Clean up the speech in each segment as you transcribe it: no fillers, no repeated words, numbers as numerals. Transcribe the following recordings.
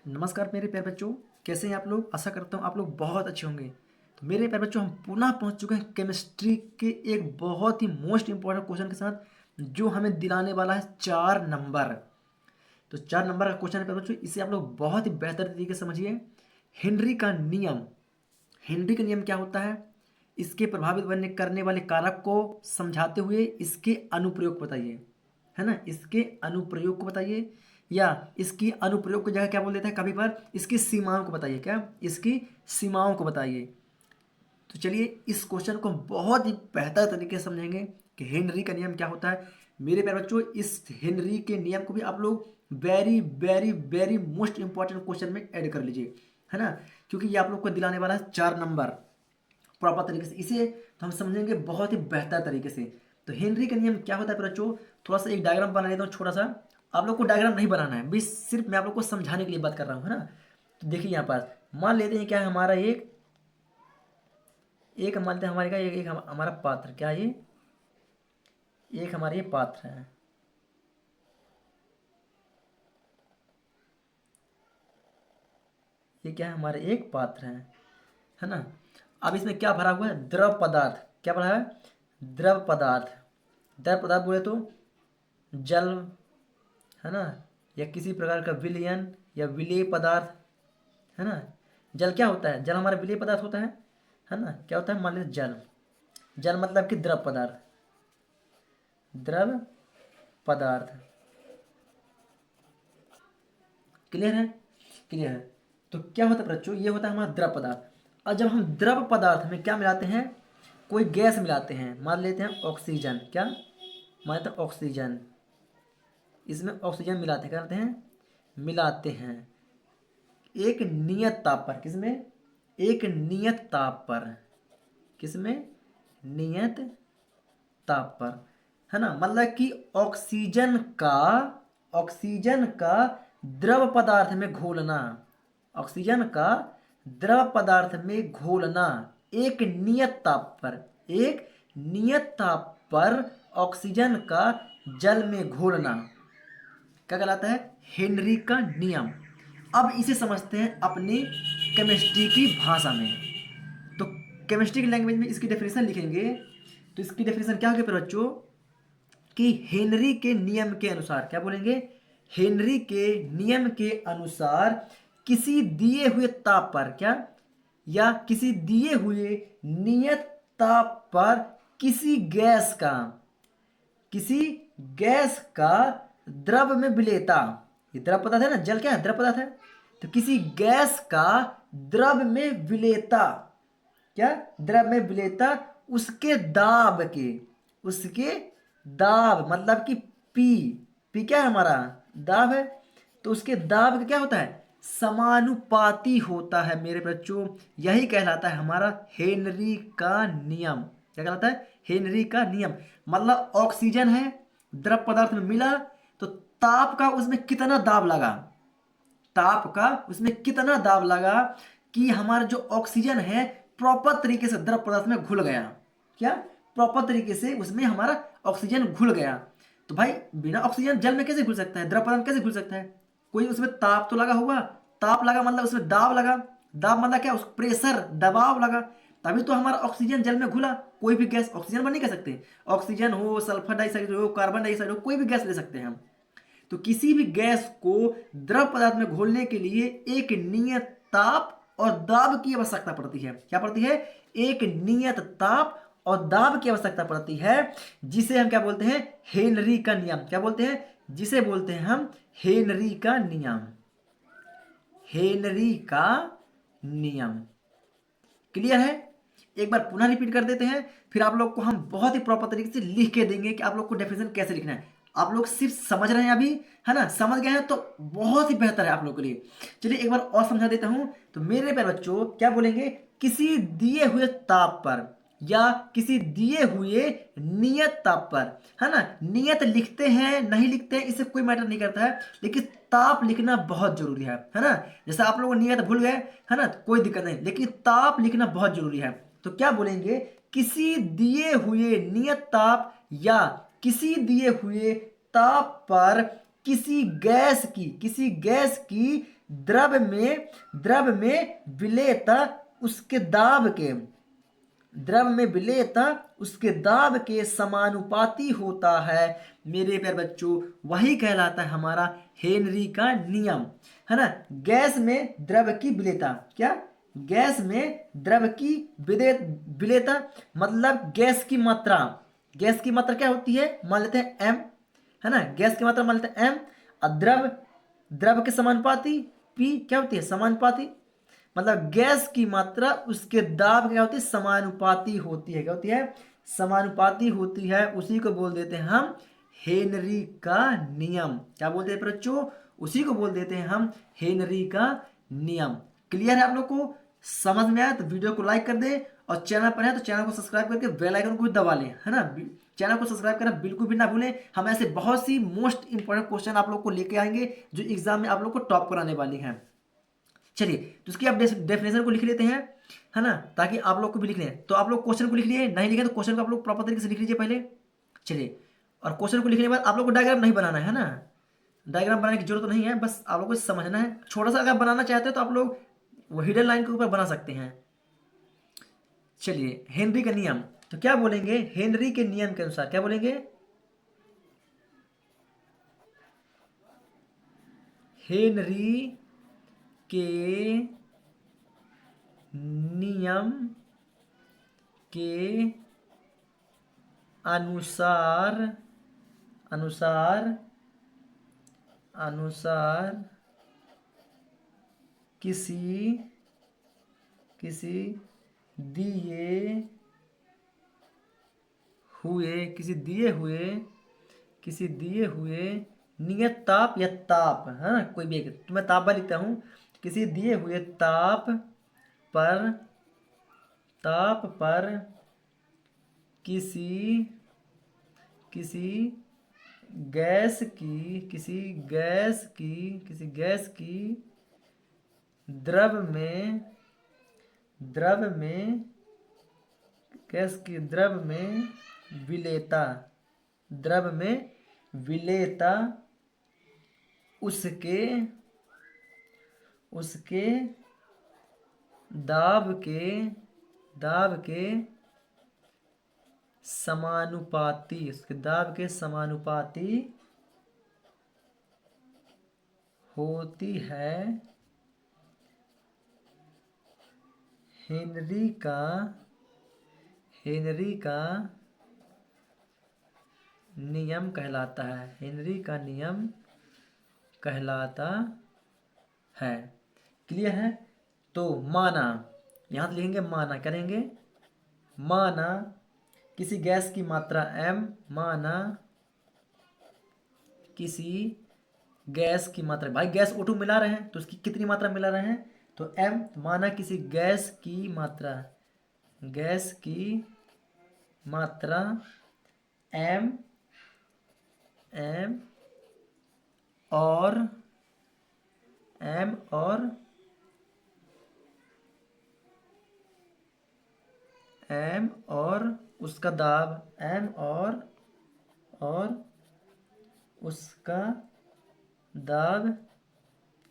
नमस्कार मेरे प्यारे बच्चों, कैसे हैं आप लोग। आशा करता हूँ आप लोग बहुत अच्छे होंगे। तो मेरे प्यारे बच्चों, हम पुनः पहुंच चुके हैं केमिस्ट्री के एक बहुत ही मोस्ट इंपॉर्टेंट क्वेश्चन के साथ, जो हमें दिलाने वाला है 4 नंबर। तो 4 नंबर का क्वेश्चन है प्यारे बच्चों, इसे आप लोग बहुत ही बेहतर तरीके से समझिए। हेनरी का नियम। हेनरी का नियम क्या होता है, इसके प्रभावित बनने करने वाले कारक को समझाते हुए इसके अनुप्रयोग को बताइए, है ना। इसके अनुप्रयोग को बताइए, या इसकी अनुप्रयोग की जगह क्या बोल देते हैं कभी पर, इसकी सीमाओं को बताइए। क्या, इसकी सीमाओं को बताइए। तो चलिए इस क्वेश्चन को हम बहुत ही बेहतर तरीके से समझेंगे कि हेनरी का नियम क्या होता है। मेरे प्यारे बच्चों, इस हेनरी के नियम को भी आप लोग very very very most important question में ऐड कर लीजिए, है ना। क्योंकि ये आप लोग को दिलाने वाला है 4 नंबर प्रॉपर तरीके से। इसे तो हम समझेंगे बहुत ही बेहतर तरीके से। तो हेनरी का नियम क्या होता है बच्चों, थोड़ा सा एक डायग्राम बना लेता हूँ छोटा सा। आप लोग को डायग्राम नहीं बनाना है, बस सिर्फ मैं आप लोग को समझाने के लिए बात कर रहा हूँ, है ना। तो देखिए यहाँ पर मान लेते हैं क्या है हमारा एक एक मान लेते हैं हमारे का एक हमारा पात्र। क्या ये एक हमारे ये पात्र है। ये क्या है, हमारे एक पात्र है ना। अब इसमें क्या भरा हुआ है, द्रव पदार्थ। क्या भरा है, द्रव पदार्थ। द्रव पदार्थ बोले तो जल, है ना, या किसी प्रकार का विलयन या विलेय पदार्थ, है ना। जल क्या होता है, जल हमारा विलेय पदार्थ होता है ना। क्या होता है, मान लीजिए जल। जल मतलब कि द्रव पदार्थ, द्रव पदार्थ। क्लियर है, क्लियर है। तो क्या होता है बच्चों, ये होता है हमारा द्रव पदार्थ। और जब हम द्रव पदार्थ में क्या मिलाते हैं, कोई गैस मिलाते हैं, मान लेते हैं ऑक्सीजन। क्या, मान लेते हैं ऑक्सीजन। इसमें ऑक्सीजन मिलाते हैं, क्या करते हैं, मिलाते हैं एक नियत ताप पर। किसमें, एक नियत ताप पर। किसमें, नियत ताप पर, है ना। मतलब कि ऑक्सीजन का द्रव पदार्थ में घोलना, ऑक्सीजन का द्रव पदार्थ में घोलना एक नियत ताप पर, एक नियत ताप पर ऑक्सीजन का जल में घोलना क्या कहलाता है, हेनरी का नियम। अब इसे समझते हैं अपनी केमिस्ट्री की भाषा में। तो केमिस्ट्री की लैंग्वेज में इसकी डेफिनेशन लिखेंगे। तो इसकी डेफिनेशन क्या होगी बच्चों, कि हेनरी के नियम के अनुसार, क्या बोलेंगे, हेनरी के नियम के अनुसार किसी दिए हुए ताप पर, क्या, या किसी दिए हुए नियत ताप पर किसी गैस का, किसी गैस का द्रव में विलेयता। ये द्रव पदार्थ है ना, जल क्या है, द्रव पदार्थ है। तो किसी गैस का द्रव में विलेयता, क्या, द्रव में विलेयता उसके दाब के, उसके दाब मतलब कि पी, पी क्या है हमारा, दाब है। तो उसके दाब का क्या होता है, समानुपाती होता है मेरे बच्चों। यही कहलाता है हमारा हेनरी का नियम। क्या कहलाता है, हेनरी का नियम। मतलब ऑक्सीजन है, द्रव पदार्थ में मिला, तो ताप का उसमें कितना दाब लगा, ताप का उसमें कितना दाब लगा कि हमारा जो ऑक्सीजन है प्रॉपर तरीके से द्रव पदार्थ में घुल गया। क्या, प्रॉपर तरीके से उसमें हमारा ऑक्सीजन घुल गया। तो भाई बिना ऑक्सीजन जल में कैसे घुल सकता है, द्रव पदार्थ कैसे घुल सकता है, कोई उसमें ताप तो लगा होगा। ताप लगा मतलब उसमें दाब लगा, दाब मतलब क्या, उस प्रेशर दबाव लगा, तभी तो हमारा ऑक्सीजन जल में घुला। कोई भी गैस ऑक्सीजन बन नहीं कर सकते, ऑक्सीजन हो, सल्फर डाइऑक्साइड हो, कार्बन डाइऑक्साइड हो, कोई भी गैस ले सकते हैं हम। तो किसी भी गैस को द्रव पदार्थ में घोलने के लिए एक नियत ताप और दाब की आवश्यकता पड़ती है। क्या पड़ती है, एक नियत ताप और दाब की आवश्यकता पड़ती है, जिसे हम क्या बोलते हैं, हेनरी का नियम। क्या बोलते हैं, जिसे बोलते हैं हम हेनरी का नियम, हेनरी का नियम। क्लियर है। एक बार पुनः रिपीट कर देते हैं, फिर आप लोग को हम बहुत ही प्रॉपर तरीके से लिख के देंगे कि आप लोग को डेफिनेशन कैसे लिखना है। आप लोग सिर्फ समझ रहे हैं अभी, है ना, समझ गए हैं तो बहुत ही बेहतर है आप लोग के लिए। चलिए एक बार और समझा देता हूं। तो मेरे प्यारे बच्चों क्या बोलेंगे, किसी दिए हुए ताप पर या किसी दिए हुए नियत ताप पर, है ना। नियत लिखते हैं नहीं लिखते हैं इससे कोई मैटर नहीं करता है, लेकिन ताप लिखना बहुत जरूरी है ना। जैसे आप लोग नियत भूल गए, है ना, तो कोई दिक्कत नहीं, लेकिन ताप लिखना बहुत जरूरी है। तो क्या बोलेंगे, किसी दिए हुए नियत ताप या किसी दिए हुए ताप पर किसी गैस की द्रव में विलेयता उसके दाब के द्रव में विलेयता उसके दाब के समानुपाती होता है। मेरे प्यारे बच्चों, वही कहलाता है हमारा हेनरी का नियम, है ना। गैस में द्रव की विलेयता, क्या गैस में द्रव की विलेयता मतलब गैस की मात्रा क्या होती है, मान लेते हैं एम, है ना। गैस की मात्रा मान लेते हैं एम, और द्रव के समानुपाती पी क्या होती है, समानुपाती। मतलब गैस की मात्रा उसके दाब क्या होती है, समानुपाती होती है। क्या होती है, समानुपाती होती है। उसी को बोल देते हैं हम हेनरी का नियम। क्या बोलते हैं बच्चों, उसी को बोल देते हैं हम हेनरी का नियम। क्लियर है आप लोग को, समझ में आया तो वीडियो को लाइक कर दे, और चैनल पर है तो चैनल को सब्सक्राइब करके बेल आइकन को भी दबा लें, है ना। चैनल को सब्सक्राइब करना बिल्कुल भी ना भूलें। हम ऐसे बहुत सी मोस्ट इंपॉर्टेंट क्वेश्चन आप लोग को लेके आएंगे जो एग्जाम में आप लोग को टॉप कराने वाले हैं। चलिए, तो उसकी आप डेफिनेशन को लिख लेते हैं, है ना, ताकि आप लोग को भी लिख लें। तो आप लोग क्वेश्चन को लिख लिए, नहीं लिखे तो क्वेश्चन को आप लोग प्रॉपर तरीके से लिख लीजिए पहले। चलिए, और क्वेश्चन को लिखने के बाद आप लोग को डायग्राम नहीं बनाना है ना, डायग्राम बनाने की जरूरत नहीं है, बस आप लोग को समझना है। छोटा सा अगर बनाना चाहते हैं तो आप लोग वो हिडन लाइन के ऊपर बना सकते हैं। चलिए, हेनरी का नियम, तो क्या बोलेंगे, हेनरी के नियम के अनुसार क्या बोलेंगे, हेनरी के नियम के अनुसार किसी दिए हुए नियत ताप या ताप, है ना, कोई भी एक, तो मैं ताप पर लिखता हूं, किसी दिए हुए ताप पर किसी गैस की द्रव में विलेयता उसके दाब के समानुपाती होती है। हेनरी का नियम कहलाता है, हेनरी का नियम कहलाता है। क्लियर है। तो माना, यहां तो लिखेंगे माना, क्या लेंगे, माना किसी गैस की मात्रा m, माना किसी गैस की मात्रा, भाई गैस O2 मिला रहे हैं तो उसकी कितनी मात्रा मिला रहे हैं, तो m, माना किसी गैस की मात्रा m और उसका दाब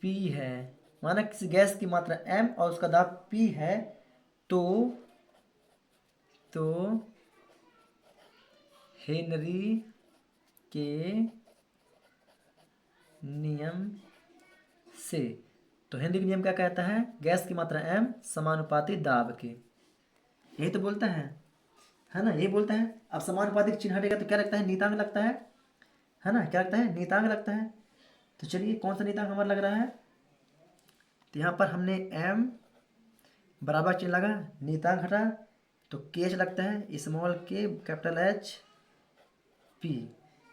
P है। माना किसी गैस की मात्रा m और उसका दाब P है, तो हेनरी के नियम से, तो हेनरी का नियम क्या कहता है, गैस की मात्रा m समानुपाती दाब के, यही तो बोलता है ना, यही बोलता है। अब समानुपाती चिन्ह हटेगा तो क्या लगता है, नीतांक लगता है ना, क्या लगता है, नीतांक लगता है। तो चलिए, कौन सा नीतांक हमारा लग रहा है, तो यहाँ पर हमने m बराबर चिन्ह लगा, नीतांक हटा, तो KH लगता है, small k capital H P।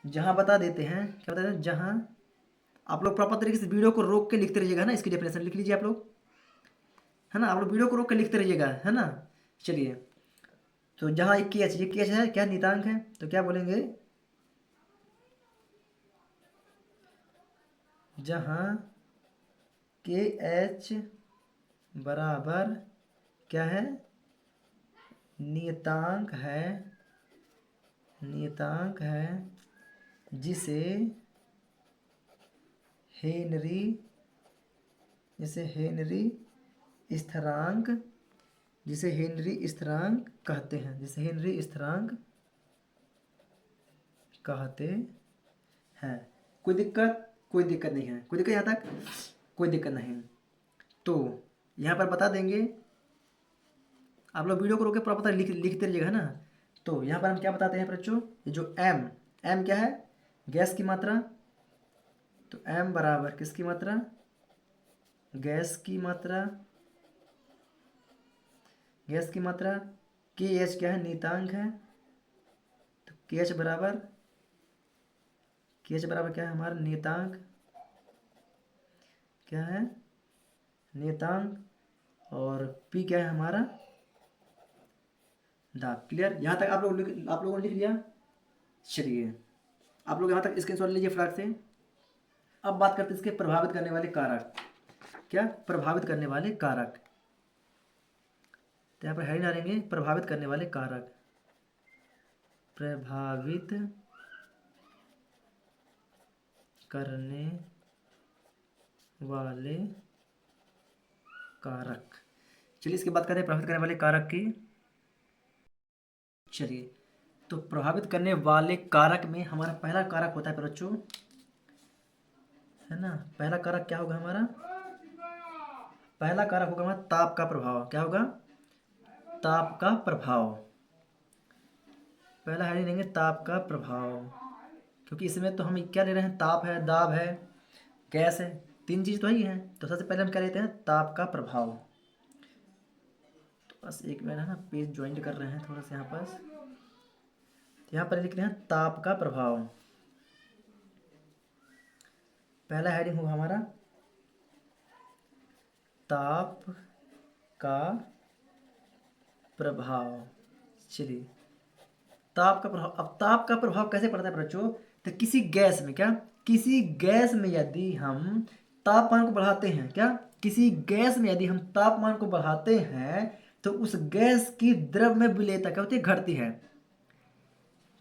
जहाँ बता देते हैं, क्या बताते हैं, जहाँ आप लोग प्रॉपर तरीके से वीडियो को रोक के लिखते रहिएगा ना, इसकी डेफिनेशन लिख लीजिए आप लोग, है ना, आप लोग वीडियो को रोक के लिखते रहिएगा, है ना। चलिए, तो जहाँ ये KH है, क्या नीतांक है, तो क्या बोलेंगे, जहाँ KH बराबर क्या है, नियतांक है जिसे हेनरी, जैसे हेनरी स्थिरांक, जिसे हेनरी स्थिरांक कहते हैं, जिसे हेनरी स्थिरांक कहते हैं। कोई दिक्कत? कोई दिक्कत नहीं है, कोई दिक्कत यहाँ तक? कोई दिक्कत नहीं। तो यहाँ पर बता देंगे, आप लोग वीडियो को रोक के प्रॉपर लिखते रहिएगा, है ना। तो यहाँ पर हम क्या बताते हैं बच्चों, ये जो एम, एम क्या है? गैस की मात्रा। तो एम बराबर किसकी मात्रा? गैस की मात्रा, गैस की मात्रा। के एच क्या है? नियतांक है। तो के एच बराबर, के एच बराबर क्या है हमारा? नियतांक। क्या है? नियतांक। और पी क्या है हमारा? दाब। क्लियर? यहाँ तक आप लोगों ने लिख लिया। चलिए आप लोग यहाँ तक स्क्रीनशॉट लीजिए फटाक से। अब बात करते हैं इसके प्रभावित करने वाले कारक। क्या? प्रभावित करने वाले कारक। तो यहाँ पर हेडिंग डालेंगे प्रभावित करने वाले कारक। प्रभावित करने वाले कारक। चलिए इसकी बात करें प्रभावित करने वाले कारक की। चलिए तो प्रभावित करने वाले कारक में हमारा पहला कारक होता है बच्चों, है ना। पहला कारक क्या होगा हमारा? पहला कारक होगा हमारा ताप का प्रभाव। क्या होगा? ताप का प्रभाव। पहला हेडिंग लेंगे ताप का प्रभाव, क्योंकि इसमें तो हम क्या ले रहे हैं? ताप है, दाब है, गैस है, तीन चीज तो ही है। तो सबसे पहले हम क्या लेते हैं? ताप का प्रभाव। तो बस एक मिनट, है ना, पेज ज्वाइंट कर रहे हैं थोड़ा सा यहाँ पर। यहाँ पर लिख रहे हैं ताप का प्रभाव। पहला हेडिंग होगा हमारा ताप का प्रभाव। चलिए ताप का प्रभाव। अब ताप का प्रभाव कैसे पड़ता है बच्चों? तो किसी गैस में, क्या? किसी गैस में यदि हम तापमान को बढ़ाते हैं, क्या? किसी गैस में यदि हम तापमान को बढ़ाते हैं तो उस गैस की द्रव में विलेयता क्या होती है? घटती है।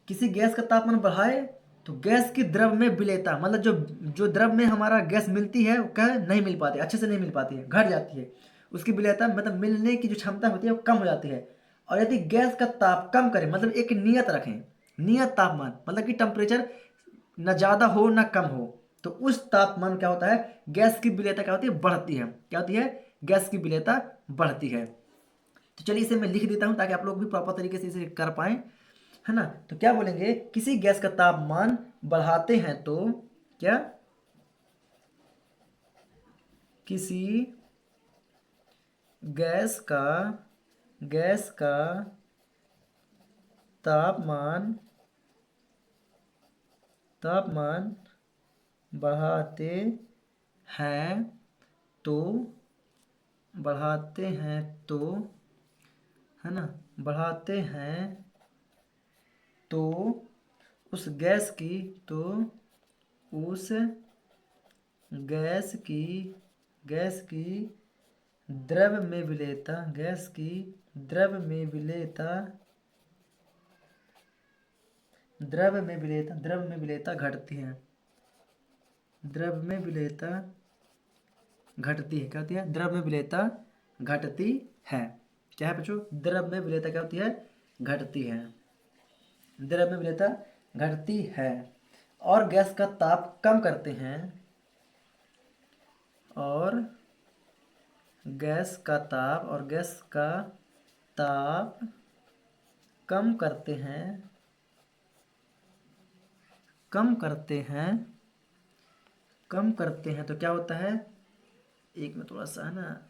किसी गैस का तापमान बढ़ाए तो गैस की द्रव में विलेयता, मतलब जो जो द्रव में हमारा गैस मिलती है वो क्या नहीं मिल पाती, अच्छे से नहीं मिल पाती है, घट जाती है। उसकी विलेयता मतलब मिलने की जो क्षमता होती है वो कम हो जाती है। और यदि गैस का ताप कम करें, मतलब एक नियत रखें, नियत तापमान, मतलब कि टेम्परेचर न ज़्यादा हो न कम हो, तो उस तापमान क्या होता है? गैस की विलेयता क्या होती है? बढ़ती है। क्या होती है? गैस की विलेयता बढ़ती है। तो चलिए इसे मैं लिख देता हूं ताकि आप लोग भी प्रॉपर तरीके से इसे कर पाएं, है ना। तो क्या बोलेंगे? किसी गैस का तापमान बढ़ाते हैं तो क्या? किसी गैस का तापमान बढ़ाते हैं तो है ना, बढ़ाते हैं तो उस गैस की, तो उस गैस की द्रव में विलेयता, गैस की द्रव में विलेयता, द्रव में विलेयता घटती है। द्रव में विलेयता घटती है। क्या होती है? द्रव में विलेयता घटती है। क्या है बच्चों? द्रव में विलेयता क्या होती है? घटती है। द्रव में विलेयता घटती है। और गैस का ताप कम करते हैं, और गैस का ताप कम करते हैं, तो क्या होता है? एक में थोड़ा सा, है ना,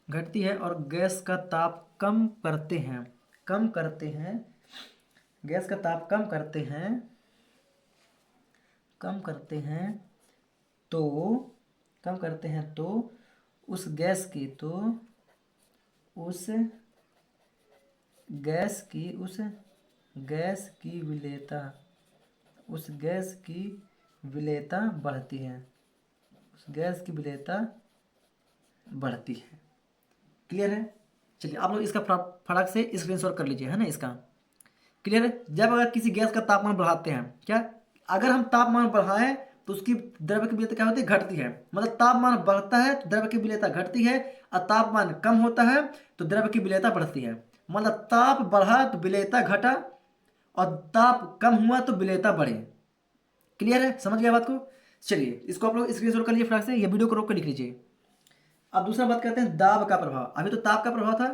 घटती है और गैस का ताप कम करते हैं, गैस का ताप कम करते हैं, तो उस गैस की, उस गैस की विलेयता, बढ़ती है। उस गैस की विलेयता बढ़ती है। क्लियर है? चलिए आप लोग इसका फटाक से स्क्रीनशॉट कर लीजिए, है ना इसका। क्लियर है? जब अगर किसी गैस का तापमान बढ़ाते हैं, क्या अगर हम तापमान बढ़ाएं तो उसकी द्रव्य की विलेयता क्या होती है, घटती है। मतलब तापमान बढ़ता है तो द्रव्य की विलेयता घटती है, और तापमान कम होता है तो द्रव्य की विलेयता बढ़ती है। मतलब ताप बढ़ा तो विलेयता घटा, और ताप कम हुआ तो विलेयता बढ़े। क्लियर है? समझ गया बात को? चलिए इसको आप लोग स्क्रीनशॉट कर लीजिए फटाक से, ये वीडियो को रोक कर लिख लीजिए। अब दूसरा बात करते हैं दाब का प्रभाव। अभी तो ताप का प्रभाव था,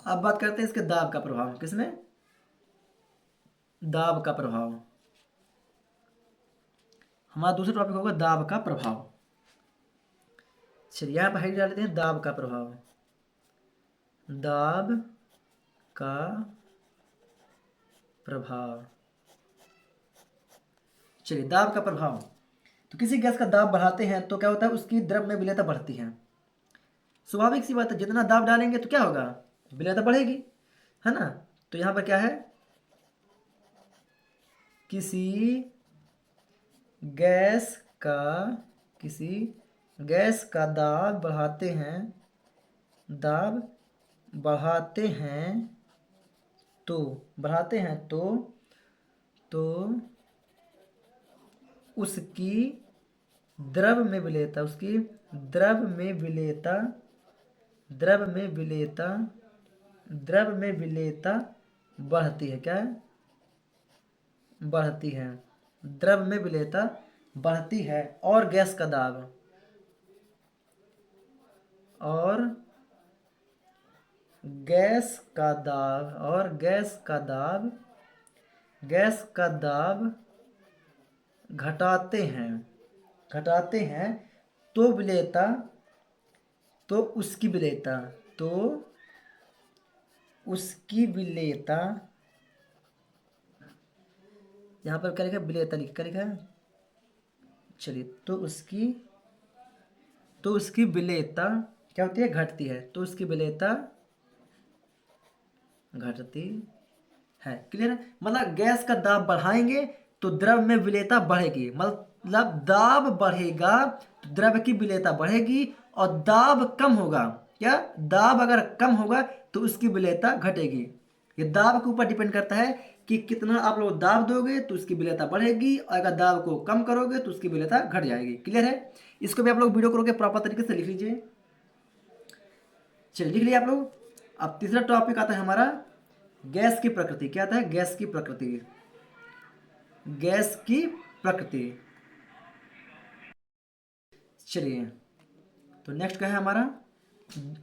अब बात करते हैं इसके दाब का प्रभाव। किसमें? दाब का प्रभाव। हमारा दूसरा टॉपिक होगा दाब का प्रभाव। चलिए यहाँ पर हाइड डाल देते हैं दाब का प्रभाव। दाब का प्रभाव। चलिए दाब का प्रभाव, तो किसी गैस का दाब बढ़ाते हैं तो क्या होता है, उसकी द्रव में विलेयता बढ़ती है। स्वाभाविक सी बात है, जितना दाब डालेंगे तो क्या होगा, विलेयता बढ़ेगी, है ना। तो यहाँ पर क्या है, किसी गैस का किसी गैस का दाब बढ़ाते हैं, दाब बढ़ाते हैं तो बढ़ाते हैं तो उसकी द्रव में विलेयता उसकी द्रव में विलेयता द्रव में विलेयता द्रव में विलेयता बढ़ती है। क्या है? बढ़ती है। द्रव में विलेयता बढ़ती है, और गैस का दाब और गैस का दाब और गैस का दाब घटाते हैं तो विलेयता तो उसकी विलेयता तो उसकी विलेयता यहाँ पर क्या लिखा है, विलेयता लिखा है। चलिए तो उसकी विलेयता क्या होती है, घटती है। तो उसकी विलेयता घटती है। क्लियर है? मतलब गैस का दाब बढ़ाएंगे तो द्रव में विलेयता बढ़ेगी। मतलब दाब बढ़ेगा तो द्रव की विलेयता बढ़ेगी, और दाब कम होगा, क्या दाब अगर कम होगा तो उसकी विलेयता घटेगी। ये दाब के ऊपर डिपेंड करता है कि कितना आप लोग दाब दोगे तो उसकी विलेयता बढ़ेगी, और अगर दाब को कम करोगे तो उसकी विलेयता घट जाएगी। क्लियर है? इसको भी आप लोग वीडियो को रोके प्रॉपर तरीके से लिख लीजिए। चलिए लिख लिया आप लोग। अब तीसरा टॉपिक आता है हमारा गैस की प्रकृति। क्या आता है? गैस की प्रकृति। गैस की प्रकृति। चलिए तो नेक्स्ट क्या है हमारा,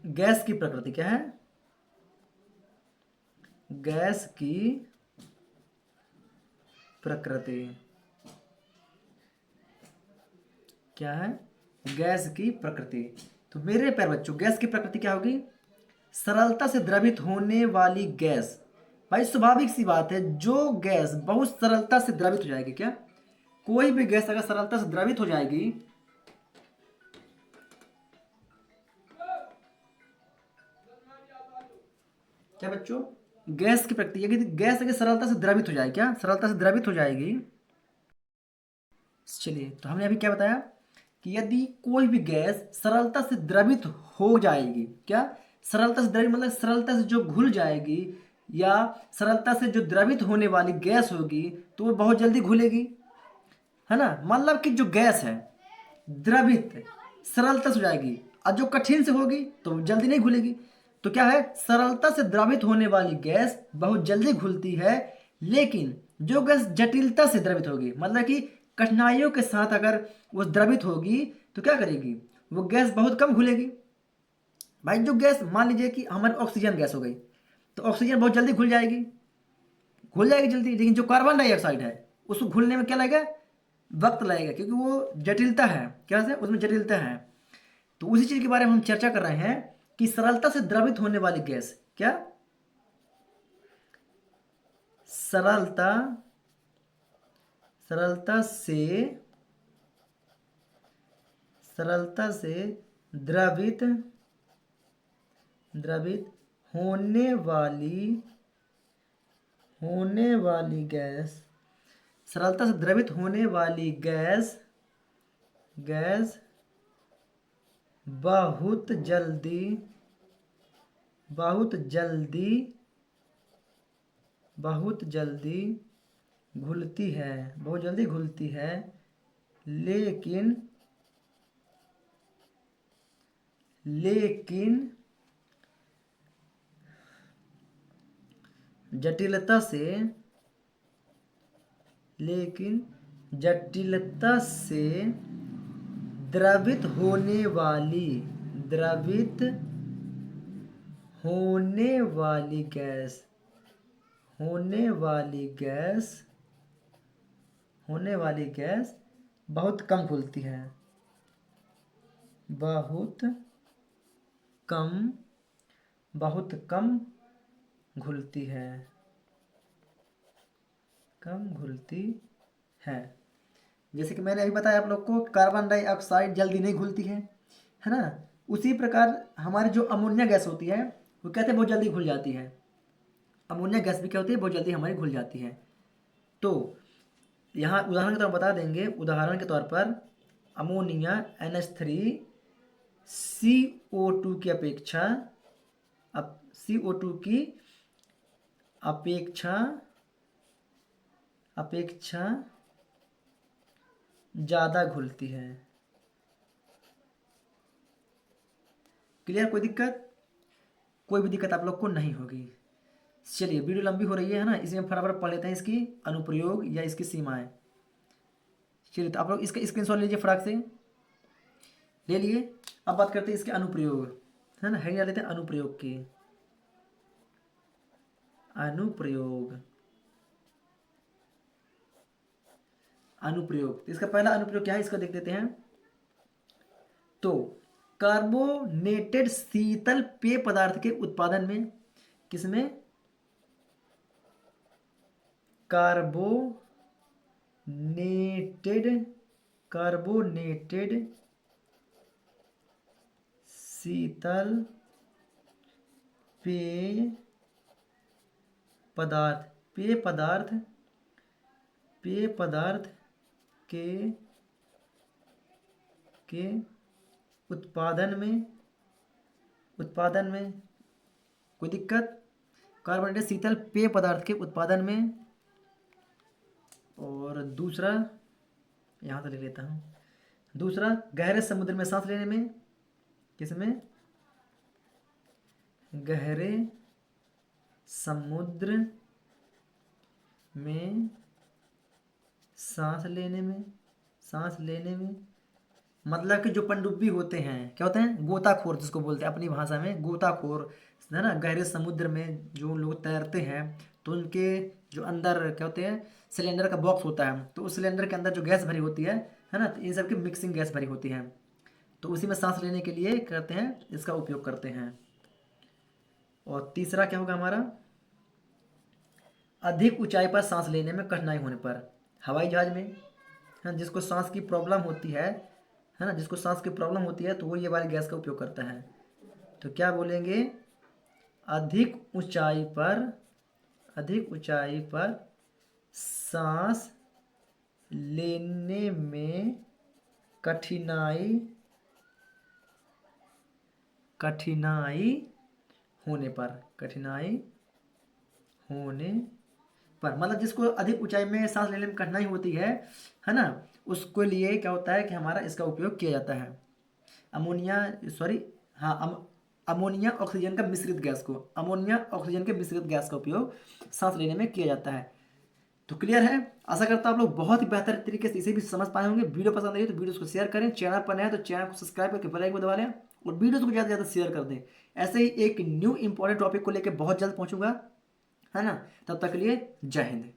गैस की प्रकृति। क्या है? गैस की प्रकृति। क्या है? गैस की प्रकृति। तो मेरे प्यारे बच्चों, गैस की प्रकृति क्या होगी, सरलता से द्रवित होने वाली गैस। भाई स्वाभाविक सी बात है, जो गैस बहुत सरलता से द्रवित हो जाएगी, क्या कोई भी गैस अगर सरलता से द्रवित हो जाएगी, क्या बच्चों, गैस की प्रकृति यदि गैस अगर सरलता से द्रवित हो जाए, क्या सरलता से द्रवित हो जाएगी। चलिए तो हमने अभी क्या बताया कि यदि कोई भी गैस सरलता से द्रवित हो जाएगी, क्या सरलता से द्रवित मतलब सरलता से जो घुल जाएगी, या सरलता से जो द्रवित होने वाली गैस होगी तो वो बहुत जल्दी घुलेगी, है ना। मतलब कि जो गैस है द्रवित सरलता से हो जाएगी, और जो कठिन से होगी तो जल्दी नहीं घुलेगी। तो क्या है, सरलता से द्रवित होने वाली गैस बहुत जल्दी घुलती है, लेकिन जो गैस जटिलता से द्रवित होगी, मतलब कि कठिनाइयों के साथ अगर वो द्रवित होगी तो क्या करेगी, वो गैस बहुत कम घुलेगी। भाई जो गैस मान लीजिए कि हमारी ऑक्सीजन गैस हो गई, तो ऑक्सीजन बहुत जल्दी घुल जाएगी जल्दी, लेकिन जो कार्बन डाइऑक्साइड है उसको घुलने में क्या लगेगा, वक्त लगेगा, क्योंकि वो जटिलता है, क्या है उसमें जटिलता है। तो उसी चीज के बारे में हम चर्चा कर रहे हैं कि सरलता से द्रवित होने वाली गैस, क्या सरलता सरलता से सरलता से द्रवित द्रवित होने वाली गैस, सरलता से द्रवित होने वाली गैस बहुत जल्दी बहुत जल्दी घुलती है, बहुत जल्दी घुलती है, लेकिन जटिलता से द्रवित होने वाली गैस बहुत कम घुलती है, बहुत कम घुलती है। जैसे कि मैंने अभी बताया आप लोग को, कार्बन डाइऑक्साइड जल्दी नहीं घुलती है ना। उसी प्रकार हमारी जो अमोनिया गैस होती है वो कहते हैं बहुत जल्दी घुल जाती है। अमोनिया गैस भी क्या होती है, बहुत जल्दी हमारी घुल जाती है। तो यहाँ उदाहरण के तौर पर बता देंगे, उदाहरण के तौर पर अमोनिया NH3 CO2 की अपेक्षा CO2 की अपेक्षा ज़्यादा घुलती है। क्लियर? कोई दिक्कत? कोई भी दिक्कत आप लोग को नहीं होगी। चलिए, वीडियो लंबी हो रही है ना, इसमें फटाफट पढ़ लेते हैं इसकी अनुप्रयोग या इसकी सीमाएं। चलिए, तो आप लोग इसका स्क्रीनशॉट लीजिए, फटाक से ले लिए। अब बात करते हैं इसके अनुप्रयोग, है ना। हेडिंग लेते हैं अनुप्रयोग की। अनुप्रयोग इसका पहला अनुप्रयोग क्या है, इसको देख देते हैं। तो कार्बोनेटेड शीतल पेय पदार्थ के उत्पादन में, किसमें? कार्बोनेटेड शीतल पेय पदार्थ के उत्पादन में कोई दिक्कत? कार्बोनेटेड शीतल पेय पदार्थ के उत्पादन में। और दूसरा, यहाँ से ले लेता हूँ, दूसरा गहरे समुद्र में सांस लेने में, किसमें? गहरे समुद्र में सांस लेने में मतलब कि जो पनडुब्बी होते हैं, क्या होते हैं? गोताखोर, जिसको बोलते हैं अपनी भाषा में गोताखोर, है ना। गहरे समुद्र में जो लोग तैरते हैं तो उनके जो अंदर क्या होते हैं, सिलेंडर का बॉक्स होता है, तो उस सिलेंडर के अंदर जो गैस भरी होती है ना, तो इन सब की मिक्सिंग गैस भरी होती है, तो उसी में सांस लेने के लिए करते हैं, इसका उपयोग करते हैं। और तीसरा क्या होगा हमारा? अधिक ऊंचाई पर सांस लेने में कठिनाई होने पर, हवाई जहाज में, है जिसको सांस की प्रॉब्लम होती है ना, जिसको सांस की प्रॉब्लम होती है तो वो ये वाली गैस का उपयोग करता है। तो क्या बोलेंगे? अधिक ऊंचाई पर सांस लेने में कठिनाई होने पर मतलब जिसको अधिक ऊंचाई में सांस लेने में कठिनाई होती है ना, उसके लिए क्या होता है कि हमारा इसका उपयोग किया जाता है। अमोनिया ऑक्सीजन के मिश्रित गैस का उपयोग सांस लेने में किया जाता है। तो क्लियर है? आशा करता हूँ आप लोग बहुत ही बेहतर तरीके से इसे भी समझ पाए होंगे। वीडियो पसंद आई तो वीडियो को शेयर करें, चैनल पर नए हैं तो चैनल को सब्सक्राइब करके बेल आइकन को दबा लें और वीडियो को ज़्यादा से ज़्यादा शेयर कर दें। ऐसे ही एक न्यू इंपॉर्टेंट टॉपिक को लेकर बहुत जल्द पहुंचूंगा, है ना। तब तक के लिए जय हिंद।